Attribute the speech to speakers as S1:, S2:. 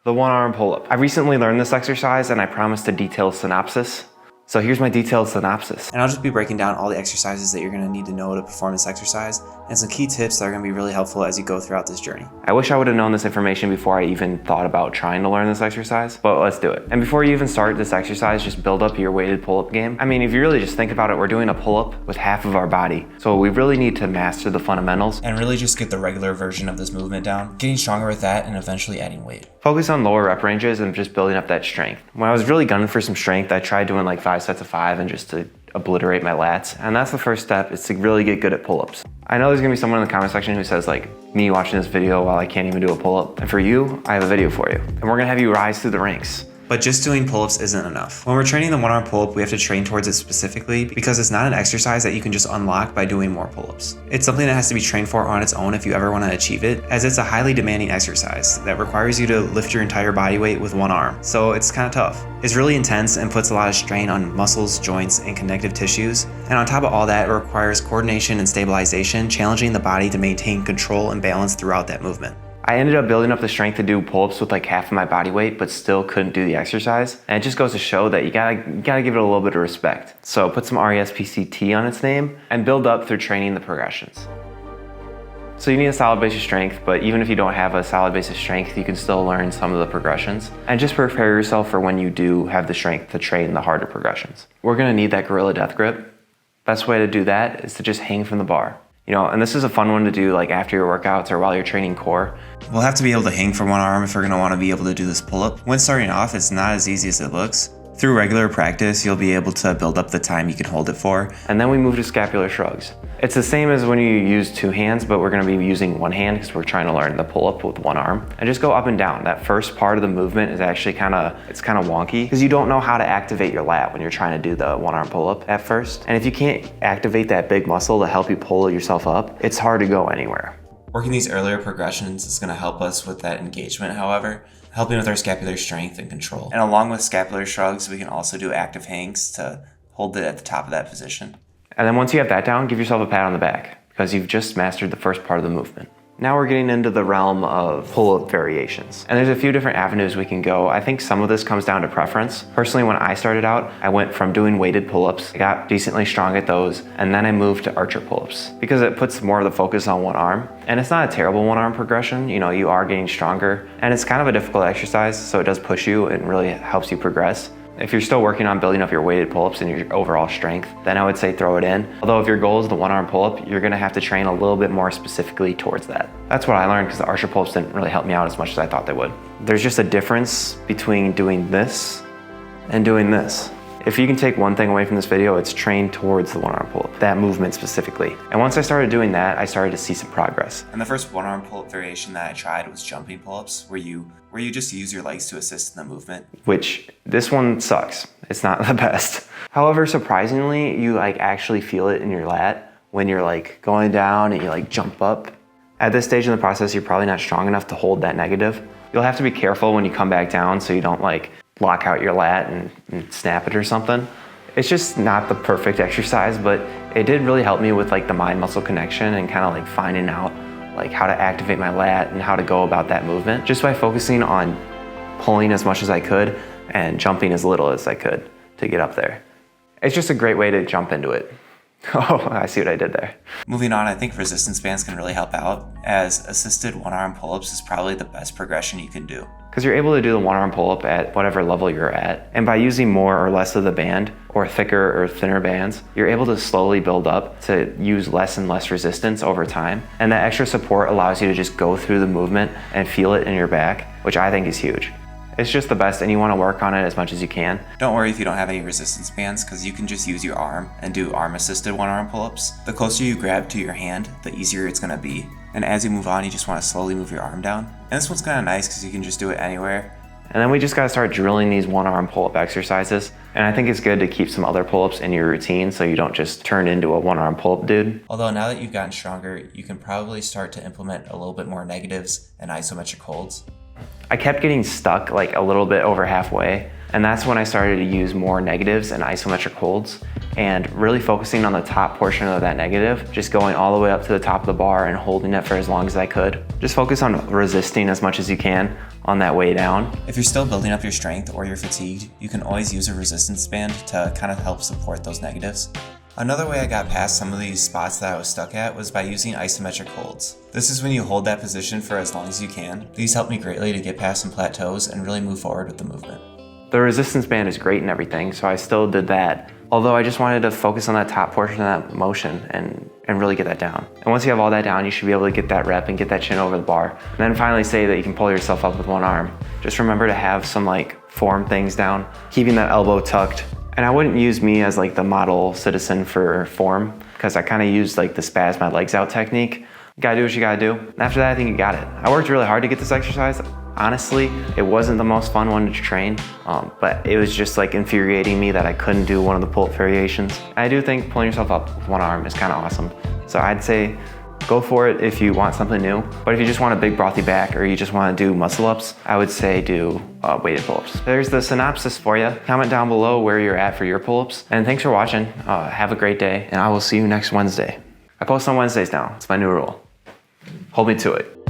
S1: The one arm pull-up. I recently learned this exercise and I promised a detailed synopsis. So here's my detailed synopsis.
S2: And I'll just be breaking down all the exercises that you're gonna need to know to perform this exercise and some key tips that are gonna be really helpful as you go throughout this journey.
S1: I wish I would have known this information before I even thought about trying to learn this exercise, but let's do it. And before you even start this exercise, just build up your weighted pull-up game. I mean, if you really just think about it, we're doing a pull-up with half of our body. So we really need to master the fundamentals.
S2: And really just get the regular version of this movement down, getting stronger with that and eventually adding weight.
S1: Focus on lower rep ranges and just building up that strength. When I was really gunning for some strength, I tried doing like 5 sets of 5 and just to obliterate my lats. And that's the first step, is to really get good at pull-ups. I know there's gonna be someone in the comment section who says like, me watching this video while I can't even do a pull-up. And for you, I have a video for you. And we're gonna have you rise through the ranks.
S2: But just doing pull-ups isn't enough. When we're training the one-arm pull-up, we have to train towards it specifically because it's not an exercise that you can just unlock by doing more pull-ups. It's something that has to be trained for on its own if you ever want to achieve it, as it's a highly demanding exercise that requires you to lift your entire body weight with one arm. So it's kind of tough. It's really intense and puts a lot of strain on muscles, joints, and connective tissues. And on top of all that, it requires coordination and stabilization, challenging the body to maintain control and balance throughout that movement.
S1: I ended up building up the strength to do pull-ups with like half of my body weight, but still couldn't do the exercise. And it just goes to show that you gotta give it a little bit of respect. So put some RESPCT on its name and build up through training the progressions. So you need a solid base of strength, but even if you don't have a solid base of strength, you can still learn some of the progressions. And just prepare yourself for when you do have the strength to train the harder progressions. We're gonna need that gorilla death grip. Best way to do that is to just hang from the bar. You know, and this is a fun one to do like after your workouts or while you're training core.
S2: We'll have to be able to hang from one arm if we're gonna wanna be able to do this pull-up. When starting off, it's not as easy as it looks. Through regular practice, you'll be able to build up the time you can hold it for.
S1: And then we move to scapular shrugs. It's the same as when you use 2 hands, but we're gonna be using 1 hand because we're trying to learn the pull-up with 1 arm. And just go up and down. That first part of the movement is actually kind of wonky because you don't know how to activate your lat when you're trying to do the 1 arm pull-up at first. And if you can't activate that big muscle to help you pull yourself up, it's hard to go anywhere.
S2: Working these earlier progressions is gonna help us with that engagement, however, helping with our scapular strength and control. And along with scapular shrugs, we can also do active hangs to hold it at the top of that position.
S1: And then once you have that down, give yourself a pat on the back because you've just mastered the first part of the movement. Now we're getting into the realm of pull-up variations. And there's a few different avenues we can go. I think some of this comes down to preference. Personally, when I started out, I went from doing weighted pull-ups, I got decently strong at those, and then I moved to archer pull-ups because it puts more of the focus on 1 arm. And it's not a terrible 1 arm progression. You know, you are getting stronger and it's kind of a difficult exercise, so it does push you and really helps you progress. If you're still working on building up your weighted pull-ups and your overall strength, then I would say throw it in. Although if your goal is the 1 arm pull-up, you're gonna have to train a little bit more specifically towards that. That's what I learned because the archer pull-ups didn't really help me out as much as I thought they would. There's just a difference between doing this and doing this. If you can take one thing away from this video, it's train towards the 1 arm pull-up, that movement specifically. And once I started doing that, I started to see some progress.
S2: And the first 1 arm pull-up variation that I tried was jumping pull-ups, where you just use your legs to assist in the movement.
S1: Which, this one sucks. It's not the best. However, surprisingly, you like actually feel it in your lat when you're like going down and you like jump up. At this stage in the process, you're probably not strong enough to hold that negative. You'll have to be careful when you come back down so you don't like lock out your lat and snap it or something. It's just not the perfect exercise, but it did really help me with like the mind muscle connection and kind of like finding out like how to activate my lat and how to go about that movement just by focusing on pulling as much as I could and jumping as little as I could to get up there. It's just a great way to jump into it. Oh, I see what I did there.
S2: Moving on, I think resistance bands can really help out, as assisted 1 arm pull-ups is probably the best progression you can do.
S1: Because you're able to do the 1 arm pull-up at whatever level you're at. And by using more or less of the band, or thicker or thinner bands, you're able to slowly build up to use less and less resistance over time. And that extra support allows you to just go through the movement and feel it in your back, which I think is huge. It's just the best and you want to work on it as much as you can.
S2: Don't worry if you don't have any resistance bands, because you can just use your arm and do arm assisted 1 arm pull-ups. The closer you grab to your hand, the easier it's going to be. And as you move on, you just want to slowly move your arm down. And this one's kind of nice because you can just do it anywhere.
S1: And then we just got to start drilling these 1 arm pull-up exercises. And I think it's good to keep some other pull-ups in your routine so you don't just turn into a 1 arm pull-up dude.
S2: Although now that you've gotten stronger, you can probably start to implement a little bit more negatives and isometric holds.
S1: I kept getting stuck like a little bit over halfway, and that's when I started to use more negatives and isometric holds and really focusing on the top portion of that negative, just going all the way up to the top of the bar and holding it for as long as I could. Just focus on resisting as much as you can on that way down.
S2: If you're still building up your strength or you're fatigued, you can always use a resistance band to kind of help support those negatives. Another way I got past some of these spots that I was stuck at was by using isometric holds. This is when you hold that position for as long as you can. These help me greatly to get past some plateaus and really move forward with the movement.
S1: The resistance band is great and everything, so I still did that. Although I just wanted to focus on that top portion of that motion and really get that down. And once you have all that down, you should be able to get that rep and get that chin over the bar. And then finally say that you can pull yourself up with one arm. Just remember to have some form things down, keeping that elbow tucked. And I wouldn't use me as the model citizen for form, because I kind of used the spaz my legs out technique. You gotta do what you gotta do. And after that, I think you got it. I worked really hard to get this exercise. Honestly, it wasn't the most fun one to train, but it was just infuriating me that I couldn't do one of the pull-up variations. I do think pulling yourself up with one arm is kind of awesome. So I'd say go for it if you want something new. But if you just want a big brothy back or you just want to do muscle ups, I would say do weighted pull-ups. There's the synopsis for you. Comment down below where you're at for your pull-ups. And thanks for watching. Have a great day, and I will see you next Wednesday. I post on Wednesdays now. It's my new rule. Hold me to it.